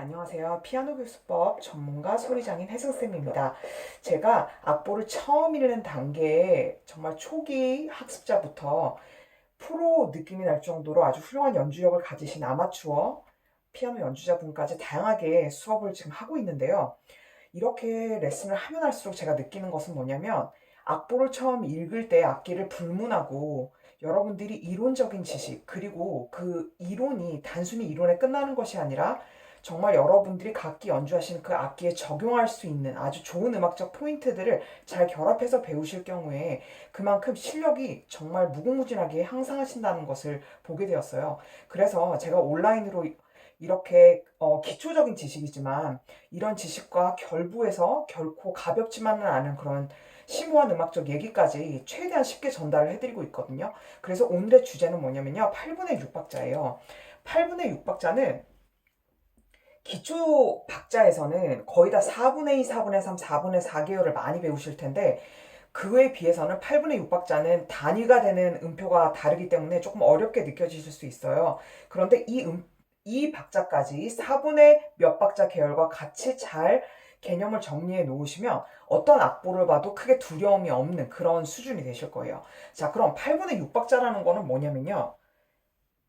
안녕하세요. 피아노 교수법 전문가 소리장인 혜승쌤입니다. 제가 악보를 처음 읽는 단계에 정말 초기 학습자부터 프로 느낌이 날 정도로 아주 훌륭한 연주력을 가지신 아마추어 피아노 연주자분까지 다양하게 수업을 지금 하고 있는데요. 이렇게 레슨을 하면 할수록 제가 느끼는 것은 뭐냐면 악보를 처음 읽을 때 악기를 불문하고 여러분들이 이론적인 지식 그리고 그 이론이 단순히 이론에 끝나는 것이 아니라 정말 여러분들이 각기 연주하시는 그 악기에 적용할 수 있는 아주 좋은 음악적 포인트들을 잘 결합해서 배우실 경우에 그만큼 실력이 정말 무궁무진하게 향상하신다는 것을 보게 되었어요. 그래서 제가 온라인으로 이렇게 기초적인 지식이지만 이런 지식과 결부해서 결코 가볍지만은 않은 그런 심오한 음악적 얘기까지 최대한 쉽게 전달을 해드리고 있거든요. 그래서 오늘의 주제는 뭐냐면요. 8분의 6박자예요. 8분의 6박자는 기초 박자에서는 거의 다 4분의 2, 4분의 3, 4분의 4계열을 많이 배우실 텐데 그에 비해서는 8분의 6박자는 단위가 되는 음표가 다르기 때문에 조금 어렵게 느껴지실 수 있어요. 그런데 이 박자까지 4분의 몇 박자 계열과 같이 잘 개념을 정리해 놓으시면 어떤 악보를 봐도 크게 두려움이 없는 그런 수준이 되실 거예요. 자, 그럼 8분의 6박자라는 거는 뭐냐면요.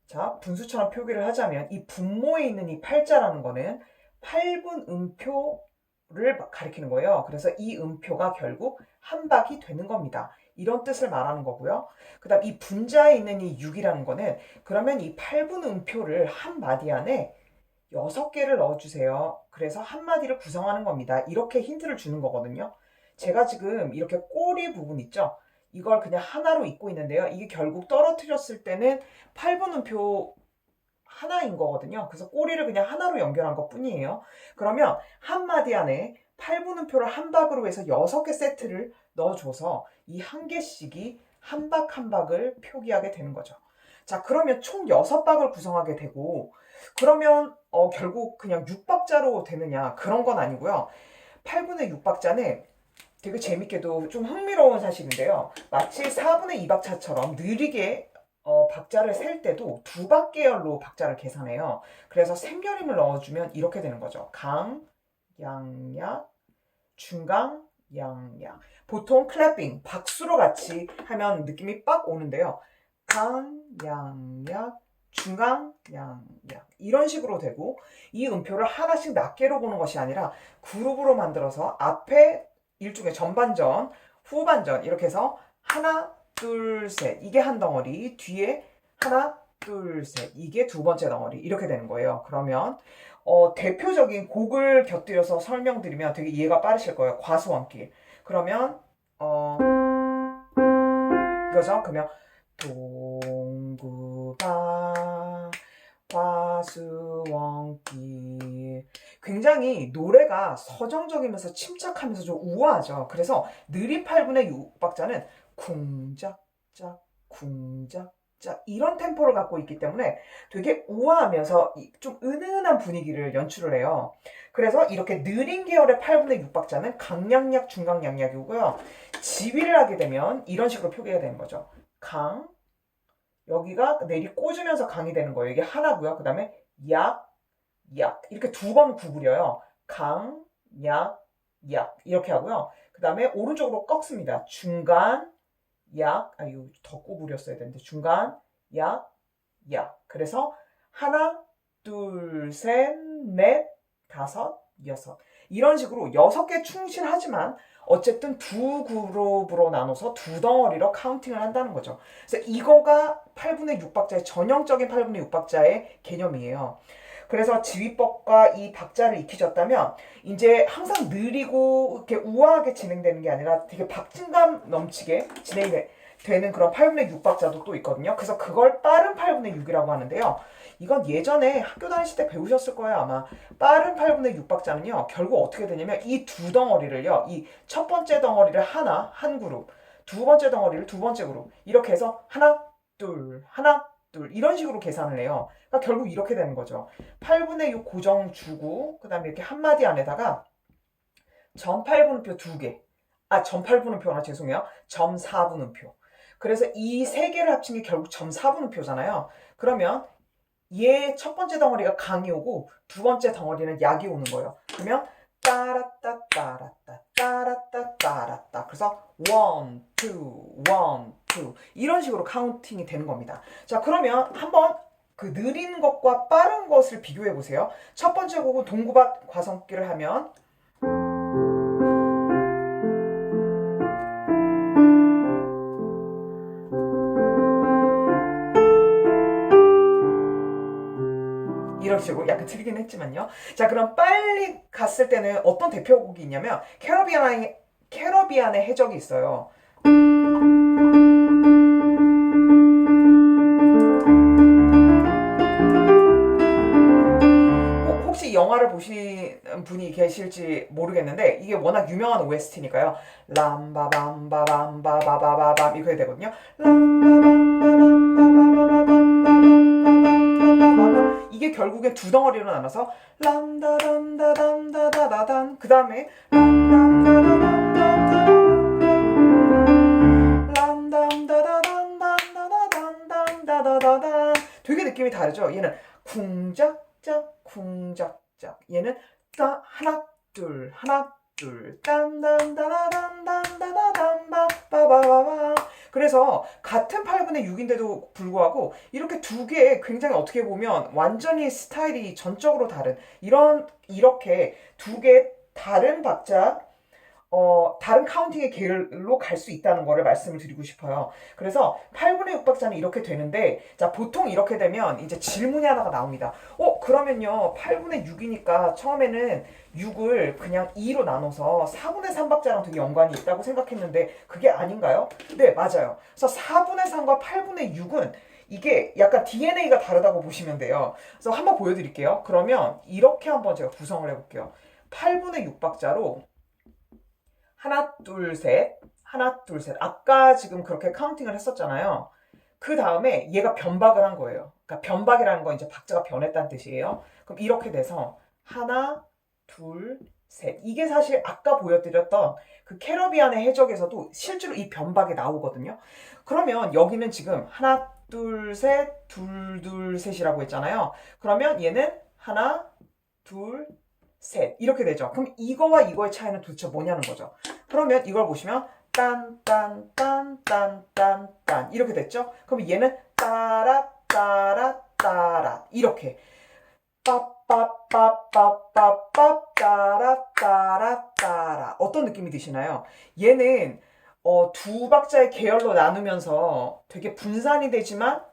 자, 분수처럼 표기를 하자면 이 분모에 있는 이 팔자라는 거는 8분 음표를 가리키는 거예요. 그래서 이 음표가 결국 한 박이 되는 겁니다. 이런 뜻을 말하는 거고요. 그 다음 이 분자에 있는 이 6이라는 거는 그러면 이 8분 음표를 한 마디 안에 6개를 넣어주세요. 그래서 한 마디를 구성하는 겁니다. 이렇게 힌트를 주는 거거든요. 제가 지금 이렇게 꼬리 부분 있죠? 이걸 그냥 하나로 읽고 있는데요. 이게 결국 떨어뜨렸을 때는 8분음표 하나인 거거든요. 그래서 꼬리를 그냥 하나로 연결한 것 뿐이에요. 그러면 한 마디 안에 8분음표를 한 박으로 해서 6개 세트를 넣어줘서 이 한 개씩이 한 박 한 박을 표기하게 되는 거죠. 자, 그러면 총 6박을 구성하게 되고 그러면 결국 그냥 6박자로 되느냐 그런 건 아니고요. 8분의 6박자는 되게 재밌게도 좀 흥미로운 사실인데요. 마치 4분의 2박자처럼 느리게 박자를 셀 때도 두 박계열로 박자를 계산해요. 그래서 샘결임을 넣어주면 이렇게 되는 거죠. 강, 양, 약, 중강, 양, 약. 보통 클래핑, 박수로 같이 하면 느낌이 빡 오는데요. 강, 양, 약, 중강, 양, 약. 이런 식으로 되고 이 음표를 하나씩 낱개로 보는 것이 아니라 그룹으로 만들어서 앞에 일종의 전반전, 후반전 이렇게 해서 하나, 둘, 셋 이게 한 덩어리, 뒤에 하나, 둘, 셋 이게 두 번째 덩어리 이렇게 되는 거예요. 그러면 대표적인 곡을 곁들여서 설명드리면 되게 이해가 빠르실 거예요. 과수원길. 그러면 이거죠. 그러면 동구가 과수원길. 굉장히 노래가 서정적이면서 침착하면서 좀 우아하죠. 그래서 느린 8분의 6박자는 쿵짝짝 쿵짝짝 이런 템포를 갖고 있기 때문에 되게 우아하면서 좀 은은한 분위기를 연출을 해요. 그래서 이렇게 느린 계열의 8분의 6박자는 강약약 중강약약이고요. 지휘를 하게 되면 이런 식으로 표기가 되는 거죠. 강, 여기가 내리 꽂으면서 강이 되는 거예요. 이게 하나고요. 그 다음에 약, 약 이렇게 두 번 구부려요. 강, 약, 약 이렇게 하고요. 그 다음에 오른쪽으로 꺾습니다. 중간, 약, 이거 더 구부렸어야 되는데 중간, 약, 약. 그래서 하나, 둘, 셋, 넷, 다섯, 여섯 이런 식으로 6개 충실하지만 어쨌든 두 그룹으로 나눠서 두 덩어리로 카운팅을 한다는 거죠. 그래서 이거가 8분의 6박자의 전형적인 8분의 6박자의 개념이에요. 그래서 지휘법과 이 박자를 익히셨다면 이제 항상 느리고 이렇게 우아하게 진행되는 게 아니라 되게 박진감 넘치게 진행되는 그런 8분의 6박자도 또 있거든요. 그래서 그걸 빠른 8분의 6이라고 하는데요. 이건 예전에 학교 다니실 때 배우셨을 거예요 아마. 빠른 8분의 6박자는요 결국 어떻게 되냐면 이 두 덩어리를요 이 첫 번째 덩어리를 하나 한 그룹, 두 번째 덩어리를 두 번째 그룹 이렇게 해서 하나 둘 하나 둘 이런 식으로 계산을 해요. 그러니까 결국 이렇게 되는 거죠. 8분의 6 고정 주고 그 다음에 이렇게 한마디 안에다가 점 8분음표 두개, 점 8분음표나 죄송해요. 점 4분음표. 그래서 이 세 개를 합친 게 결국 점 4분음표잖아요. 그러면 얘 첫 번째 덩어리가 강이 오고 두 번째 덩어리는 약이 오는 거예요. 그러면 따라따 따라따 따라따 따라따. 그래서 1, 2, 1, 2 이런 식으로 카운팅이 되는 겁니다. 자, 그러면 한번 그 느린 것과 빠른 것을 비교해 보세요. 첫 번째 곡은 동구밭 과성기를 하면 이런 식으로 약간 틀리긴 했지만요. 자, 그럼 빨리 갔을 때는 어떤 대표곡이 있냐면 캐러비안의 해적이 있어요. 혹시 영화를 보신 분이 계실지 모르겠는데 이게 워낙 유명한 OST니까요. 람바밤바밤바바바밤 이렇게 되거든요. 람바밤바밤바바바밤바밤바밤 이게 결국엔 두 덩어리로 나눠서 람다단다단다다단 그 다음에 람담다다단다다단다다단다다단 되게 느낌이 다르죠. 얘는 쿵짝짝 쿵짝짝 얘는 따 하나 둘 하나 둘 딴딴따라단단다다단바 빠바바바 그래서 같은 8분의 6인데도 불구하고 이렇게 두 개의 굉장히 어떻게 보면 완전히 스타일이 전적으로 다른 이렇게 두 개의 다른 박자 다른 카운팅의 계열로 갈 수 있다는 거를 말씀을 드리고 싶어요. 그래서 8분의 6박자는 이렇게 되는데, 자, 보통 이렇게 되면 이제 질문이 하나가 나옵니다. 그러면요, 8분의 6이니까 처음에는 6을 그냥 2로 나눠서 4분의 3박자랑 되게 연관이 있다고 생각했는데, 그게 아닌가요? 네, 맞아요. 그래서 4분의 3과 8분의 6은 이게 약간 DNA가 다르다고 보시면 돼요. 그래서 한번 보여드릴게요. 그러면 이렇게 한번 제가 구성을 해볼게요. 8분의 6박자로 하나 둘 셋 하나 둘 셋 아까 지금 그렇게 카운팅을 했었잖아요. 그 다음에 얘가 변박을 한 거예요. 그러니까 변박이라는 건 이제 박자가 변했다는 뜻이에요. 그럼 이렇게 돼서 하나 둘 셋 이게 사실 아까 보여드렸던 그 캐러비안의 해적에서도 실제로 이 변박이 나오거든요. 그러면 여기는 지금 하나 둘 셋 둘 둘 셋이라고 했잖아요. 그러면 얘는 하나 둘 셋 이렇게 되죠. 그럼 이거와 이거의 차이는 도대체 뭐냐는 거죠. 그러면 이걸 보시면 딴딴딴딴딴딴 이렇게 됐죠. 그럼 얘는 따라 따라 따라 이렇게 빠빠빠빠빠빠 따라 따라 따라 어떤 느낌이 드시나요? 얘는 두 박자의 계열로 나누면서 되게 분산이 되지만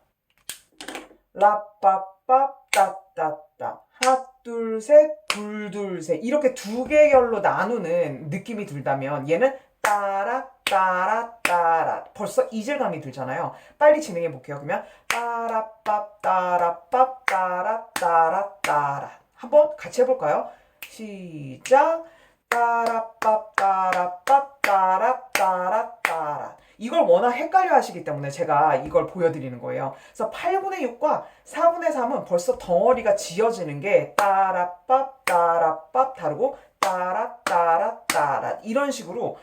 라빠빠따따따 하나 둘 셋 둘 둘 셋 이렇게 두 계열로 나누는 느낌이 들다면 얘는 따라 따라 따라 벌써 이질감이 들잖아요. 빨리 진행해 볼게요. 그러면 따라빠 따라빠 따라 따라 따라 한번 같이 해볼까요? 시작 따라빠 따라빠 따라 따라 따라 이걸 워낙 헷갈려 하시기 때문에 제가 이걸 보여드리는 거예요. 그래서 8분의 6과 4분의 3은 벌써 덩어리가 지어지는 게 따라밥 따라밥 다르고 따라 따라 따라 이런 식으로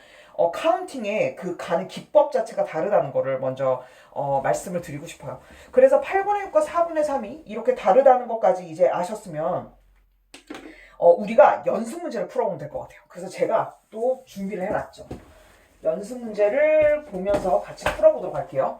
카운팅의 그 가는 기법 자체가 다르다는 거를 먼저 말씀을 드리고 싶어요. 그래서 8분의 6과 4분의 3이 이렇게 다르다는 것까지 이제 아셨으면 우리가 연습 문제를 풀어보면 될 것 같아요. 그래서 제가 또 준비를 해놨죠. 연습 문제를 보면서 같이 풀어보도록 할게요.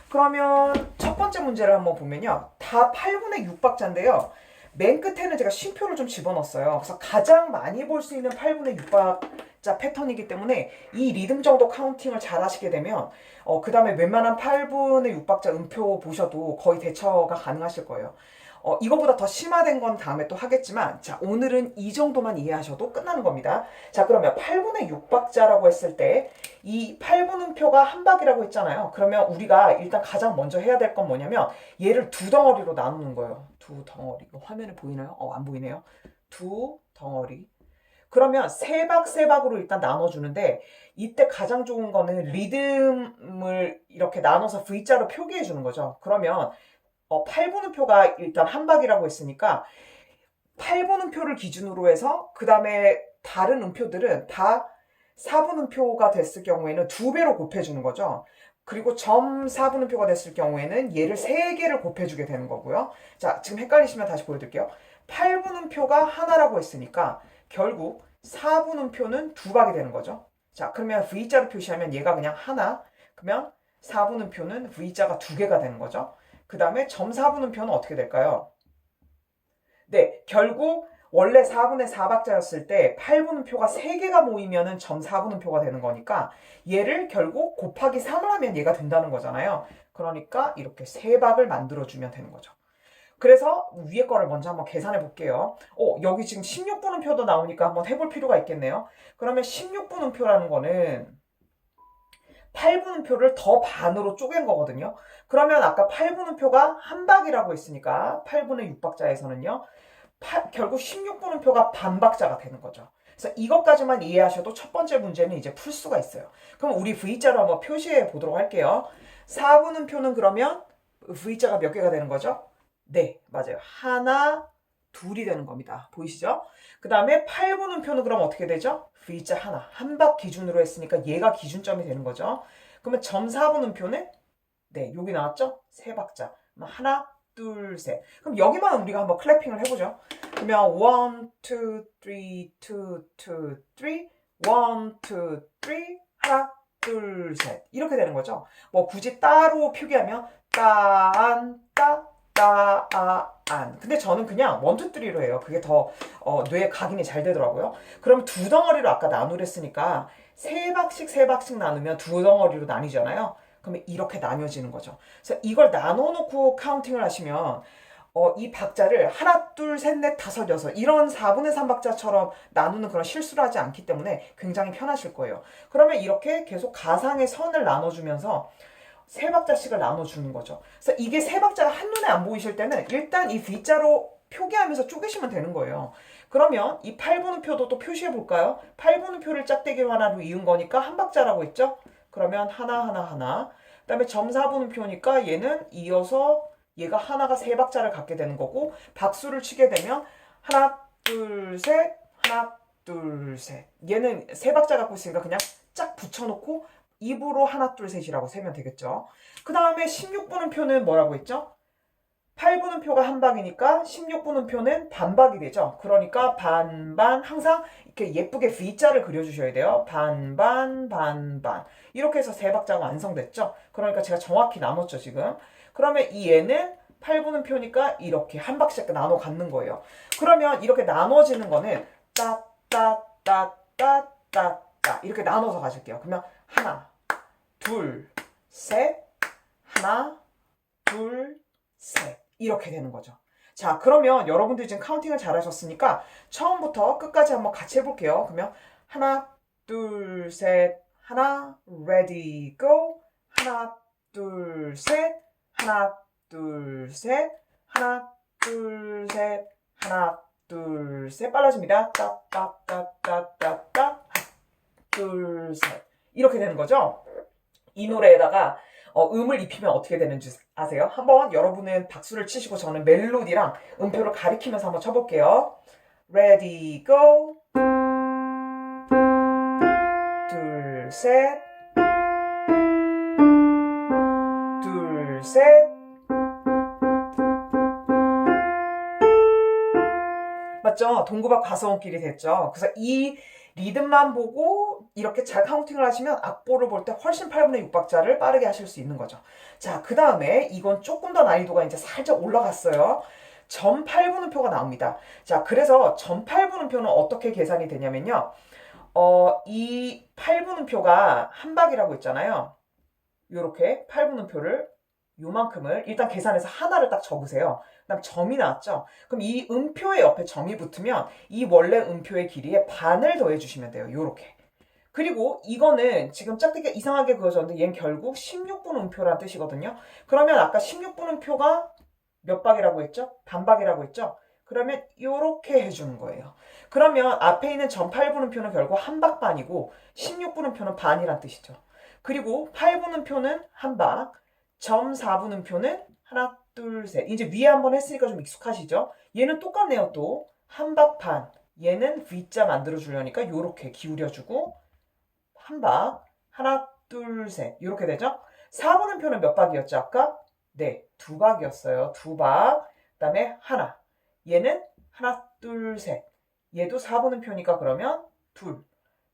그러면 첫 번째 문제를 한번 보면요. 다 8분의 6박자인데요. 맨 끝에는 제가 쉼표를 좀 집어넣었어요. 그래서 가장 많이 볼 수 있는 8분의 6박자 패턴이기 때문에 이 리듬 정도 카운팅을 잘 하시게 되면 그 다음에 웬만한 8분의 6박자 음표 보셔도 거의 대처가 가능하실 거예요. 이거보다 더 심화된 건 다음에 또 하겠지만 자 오늘은 이 정도만 이해하셔도 끝나는 겁니다. 자 그러면 8분의 6박자라고 했을 때 이 8분음표가 한 박이라고 했잖아요. 그러면 우리가 일단 가장 먼저 해야 될 건 뭐냐면 얘를 두 덩어리로 나누는 거예요. 두 덩어리. 이거 화면에 보이나요? 안 보이네요. 두 덩어리. 그러면 세 박 세 박으로 일단 나눠주는데 이때 가장 좋은 거는 리듬을 이렇게 나눠서 V자로 표기해 주는 거죠. 그러면 8분음표가 일단 한 박이라고 했으니까 8분음표를 기준으로 해서 그 다음에 다른 음표들은 다 4분음표가 됐을 경우에는 두 배로 곱해주는 거죠. 그리고 점 4분음표가 됐을 경우에는 얘를 3개를 곱해주게 되는 거고요. 자, 지금 헷갈리시면 다시 보여드릴게요. 8분음표가 하나라고 했으니까 결국 4분음표는 2박이 되는 거죠. 자, 그러면 V자로 표시하면 얘가 그냥 하나, 그러면 4분음표는 V자가 2개가 되는 거죠. 그 다음에 점 4분음표는 어떻게 될까요? 네, 결국 원래 4분의 4박자였을 때 8분음표가 3개가 모이면은 점 4분음표가 되는 거니까 얘를 결국 곱하기 3을 하면 얘가 된다는 거잖아요. 그러니까 이렇게 3박을 만들어주면 되는 거죠. 그래서 위에 거를 먼저 한번 계산해 볼게요. 여기 지금 16분음표도 나오니까 한번 해볼 필요가 있겠네요. 그러면 16분음표라는 거는 8분음표를 더 반으로 쪼갠 거거든요. 그러면 아까 8분음표가 한 박이라고 했으니까 8분의 6박자에서는요. 결국 16분음표가 반박자가 되는 거죠. 그래서 이것까지만 이해하셔도 첫 번째 문제는 이제 풀 수가 있어요. 그럼 우리 V자로 한번 표시해 보도록 할게요. 4분음표는 그러면 V자가 몇 개가 되는 거죠? 네, 맞아요. 하나, 둘이 되는 겁니다. 보이시죠? 그 다음에 8분음표는 그럼 어떻게 되죠? V자 하나, 한 박 기준으로 했으니까 얘가 기준점이 되는 거죠. 그러면 점 4분음표는 네, 여기 나왔죠? 3박자. 하나, 둘, 셋. 그럼 여기만 우리가 한번 클래핑을 해보죠. 그러면 1, 2, 3, 2, 2, 3, 1, 2, 3, 하나, 둘, 셋. 이렇게 되는 거죠. 뭐 굳이 따로 표기하면 따안, 따안. 근데 저는 그냥 1, 2, 3로 해요. 그게 더 뇌에 각인이 잘 되더라고요. 그럼 두 덩어리로 아까 나누랬으니까 3박씩 나누면 두 덩어리로 나뉘잖아요. 그러면 이렇게 나뉘어지는 거죠. 그래서 이걸 나눠놓고 카운팅을 하시면 이 박자를 하나, 둘, 셋, 넷, 다섯, 여섯 이런 4분의 3박자처럼 나누는 그런 실수를 하지 않기 때문에 굉장히 편하실 거예요. 그러면 이렇게 계속 가상의 선을 나눠주면서 3박자씩을 나눠주는 거죠. 그래서 이게 3박자가 한눈에 안 보이실 때는 일단 이 V자로 표기하면서 쪼개시면 되는 거예요. 그러면 이 8분음표도 또 표시해 볼까요? 8분음표를 짝대기 하나로 이은 거니까 한 박자라고 했죠? 그러면 하나. 그 다음에 점 4분음표니까 얘는 이어서 얘가 하나가 3박자를 갖게 되는 거고 박수를 치게 되면 하나, 둘, 셋, 하나, 둘, 셋. 얘는 3박자 갖고 있으니까 그냥 쫙 붙여놓고 입으로 하나, 둘, 셋이라고 세면 되겠죠. 그 다음에 16분음표는 뭐라고 했죠? 8분음표가 한 박이니까 16분음표는 반박이 되죠. 그러니까 반반 항상 이렇게 예쁘게 V자를 그려주셔야 돼요. 반반. 이렇게 해서 3박자가 완성됐죠. 그러니까 제가 정확히 나눴죠 지금. 그러면 이 얘는 8분음표니까 이렇게 한 박씩 나눠 갖는 거예요. 그러면 이렇게 나눠지는 거는 이렇게 나눠서 가질게요. 그러면 하나, 둘, 셋, 하나, 둘, 셋 이렇게 되는 거죠. 자, 그러면 여러분들이 지금 카운팅을 잘 하셨으니까 처음부터 끝까지 한번 같이 해볼게요. 그러면 하나, 둘, 셋, 하나, ready, go. 하나, 둘, 셋, 하나, 둘, 셋, 하나, 둘, 셋, 하나, 둘, 셋. 빨라집니다. 따따따따따따, 둘, 셋. 이렇게 되는 거죠. 이 노래에다가 음을 입히면 어떻게 되는지 아세요? 한번 여러분은 박수를 치시고 저는 멜로디랑 음표를 가리키면서 한번 쳐볼게요. Ready, go. 둘, 셋. 둘, 셋. 맞죠? 동구박 과서원길이 됐죠. 그래서 이 리듬만 보고 이렇게 잘 카운팅을 하시면 악보를 볼 때 훨씬 8분의 6박자를 빠르게 하실 수 있는 거죠. 자, 그 다음에 이건 조금 더 난이도가 이제 살짝 올라갔어요. 점 8분음표가 나옵니다. 자, 그래서 점 8분음표는 어떻게 계산이 되냐면요. 이 8분음표가 한 박이라고 했잖아요. 요렇게 8분음표를 요만큼을 일단 계산해서 하나를 딱 적으세요. 그다음 점이 나왔죠? 그럼 이 음표의 옆에 점이 붙으면 이 원래 음표의 길이에 반을 더해 주시면 돼요. 요렇게. 그리고 이거는 지금 짝대기가 이상하게 그어졌는데 얘는 결국 16분 음표란 뜻이거든요. 그러면 아까 16분 음표가 몇 박이라고 했죠? 반박이라고 했죠? 그러면 요렇게 해주는 거예요. 그러면 앞에 있는 점 8분음표는 결국 한 박반이고 16분음표는 반이란 뜻이죠. 그리고 8분음표는 한 박, 점 4분음표는 하나, 둘, 셋. 이제 위에 한번 했으니까 좀 익숙하시죠? 얘는 똑같네요 또. 한 박 반. 얘는 V자 만들어주려니까 요렇게 기울여주고 한 박, 하나, 둘, 셋. 요렇게 되죠? 4분음표는 몇 박이었죠, 아까? 네, 2박이었어요. 2박. 그 다음에 하나. 얘는 하나, 둘, 셋. 얘도 4분음표니까 그러면 둘.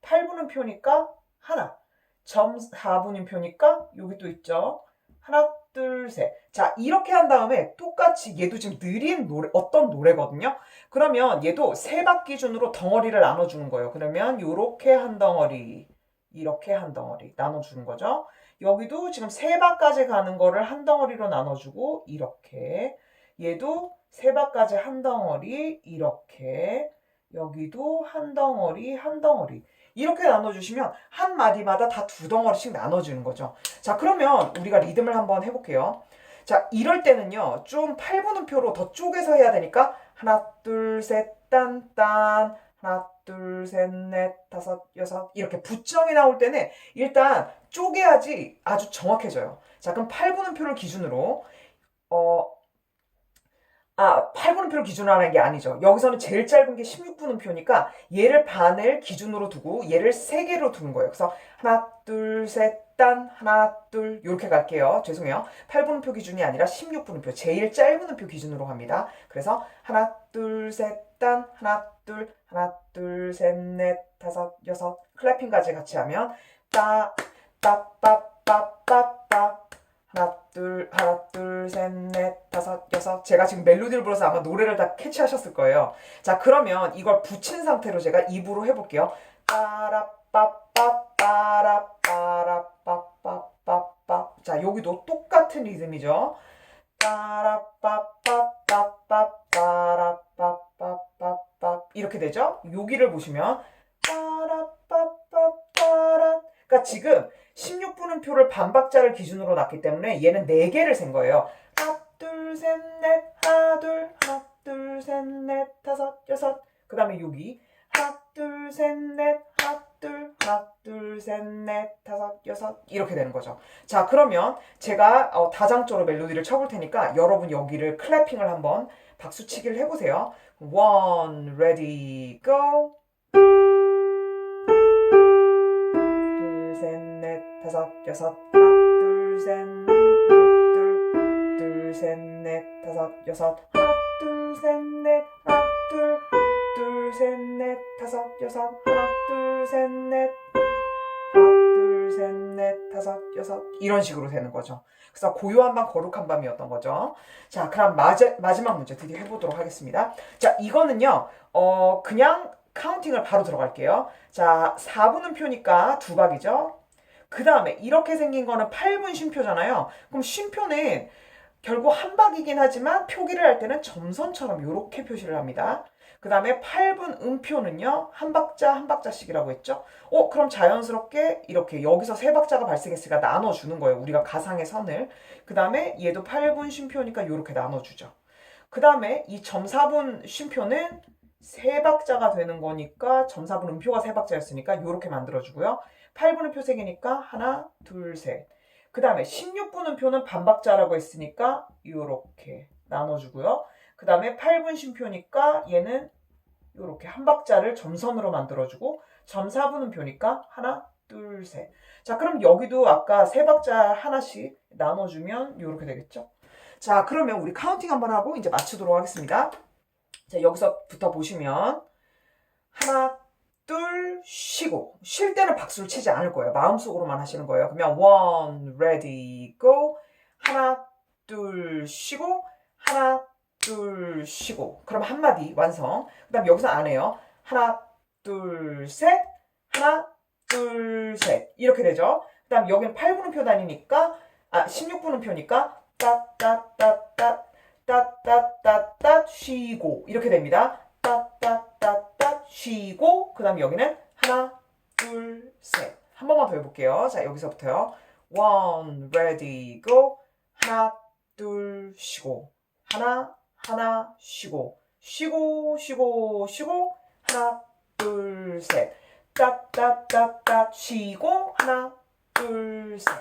8분음표니까 하나. 점 4분음표니까 여기 또 있죠. 하나, 둘, 셋. 자, 이렇게 한 다음에 똑같이 얘도 지금 느린 노래, 어떤 노래거든요. 그러면 얘도 3박 기준으로 덩어리를 나눠주는 거예요. 그러면 요렇게 한 덩어리, 이렇게 한 덩어리 나눠주는 거죠. 여기도 지금 3박까지 가는 거를 한 덩어리로 나눠주고 이렇게. 얘도 3박까지 한 덩어리 이렇게. 여기도 한 덩어리 한 덩어리. 이렇게 나눠주시면 한 마디마다 다 2덩어리씩 나눠주는 거죠. 자, 그러면 우리가 리듬을 한번 해볼게요. 자, 이럴 때는요, 좀 8분음표로 더 쪼개서 해야 되니까 하나, 둘, 셋, 딴, 딴. 하나, 둘, 셋, 넷, 다섯, 여섯. 이렇게 부정이 나올 때는 일단 쪼개야지 아주 정확해져요. 자, 그럼 8분음표를 기준으로, 8분음표를 기준으로 하는 게 아니죠. 여기서는 제일 짧은 게 16분음표니까 얘를 반을 기준으로 두고 얘를 3개로 두는 거예요. 그래서 하나, 둘, 셋, 딴, 하나, 둘 이렇게 갈게요. 죄송해요. 8분음표 기준이 아니라 16분음표 제일 짧은 음표 기준으로 합니다. 그래서 하나, 둘, 셋, 딴, 하나, 둘, 셋, 넷, 다섯, 여섯 클래핑까지 같이 하면 따, 빠빠빠빠빠 하나, 둘, 셋, 넷, 다섯, 여섯. 제가 지금 멜로디를 불러서 아마 노래를 다 캐치하셨을 거예요. 자, 그러면 이걸 붙인 상태로 제가 입으로 해볼게요. 빠라빠빠빠라빠라빠빠빠빠. 자, 여기도 똑같은 리듬이죠. 빠라빠빠빠빠빠빠빠빠. 이렇게 되죠? 여기를 보시면 빠라빠빠빠라. 그러니까 지금 16분음표를 반박자를 기준으로 놨기 때문에 얘는 4개를 센 거예요. 하나, 둘, 셋, 넷, 하나, 둘, 셋, 넷, 다섯, 여섯. 그 다음에 여기 하나, 둘, 셋, 넷, 하나, 둘, 셋, 넷, 다섯, 여섯. 이렇게 되는 거죠. 자, 그러면 제가 다장조로 멜로디를 쳐볼 테니까 여러분 여기를 클래핑을 한번 박수치기를 해보세요. One, ready, go. 다섯, 여섯, 하나, 둘, 셋, 둘, 셋, 넷, 다섯, 여섯, 하나, 둘, 셋, 넷, 하나, 둘, 셋, 넷, 다섯, 여섯, 하나, 둘, 셋, 넷, 하나, 둘, 셋, 넷, 다섯, 여섯. 이런 식으로 되는 거죠. 그래서 고요한 밤, 거룩한 밤이었던 거죠. 자, 그럼 마지막 문제 드디어 해보도록 하겠습니다. 자, 이거는요, 그냥 카운팅을 바로 들어갈게요. 자, 4분음표니까 2박이죠. 그 다음에 이렇게 생긴 거는 8분 쉼표잖아요. 그럼 쉼표는 결국 한 박이긴 하지만 표기를 할 때는 점선처럼 이렇게 표시를 합니다. 그 다음에 8분 음표는요. 한 박자 한 박자씩이라고 했죠. 그럼 자연스럽게 이렇게 여기서 3박자가 발생했으니까 나눠주는 거예요. 우리가 가상의 선을. 그 다음에 얘도 8분 쉼표니까 이렇게 나눠주죠. 그 다음에 이 점4분 쉼표는 3박자가 되는 거니까 점4분 음표가 3박자였으니까 이렇게 만들어주고요. 8분음표 3개니까 하나, 둘, 셋. 그 다음에 16분음표는 반박자라고 했으니까 이렇게 나눠주고요. 그 다음에 8분 쉼표니까 얘는 이렇게 한 박자를 점선으로 만들어주고 점4분음표니까 하나, 둘, 셋. 자, 그럼 여기도 아까 3박자 하나씩 나눠주면 이렇게 되겠죠. 자, 그러면 우리 카운팅 한번 하고 이제 마치도록 하겠습니다. 자, 여기서부터 보시면 하나, 둘, 쉬고. 쉴 때는 박수를 치지 않을 거예요. 마음속으로만 하시는 거예요. 그러면 one, ready, go. 하나, 둘, 쉬고. 하나, 둘, 쉬고. 그럼 한마디 완성. 그 다음 여기서 안 해요. 하나, 둘, 셋. 하나, 둘, 셋. 이렇게 되죠. 그 다음 여기는 8분음표 다니니까 16분음표니까 따따따따 따따따따 쉬고 이렇게 됩니다. 따따따따 쉬고 그 다음 여기는 하나, 둘, 셋. 한 번만 더 해볼게요. 자, 여기서부터요. one, ready, go. 하나, 둘, 쉬고. 하나, 하나, 쉬고. 쉬고, 쉬고, 쉬고. 하나, 둘, 셋. 따따따따 쉬고. 하나, 둘, 셋.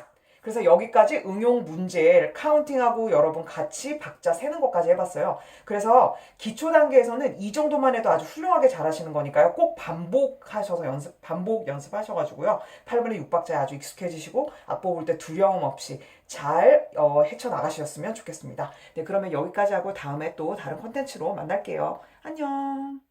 그래서 여기까지 응용 문제를 카운팅하고 여러분 같이 박자 세는 것까지 해봤어요. 그래서 기초 단계에서는 이 정도만 해도 아주 훌륭하게 잘하시는 거니까요. 꼭 반복하셔서 반복 연습하셔가지고요. 8분의 6박자에 아주 익숙해지시고 악보 볼 때 두려움 없이 잘 헤쳐나가셨으면 좋겠습니다. 네, 그러면 여기까지 하고 다음에 또 다른 콘텐츠로 만날게요. 안녕.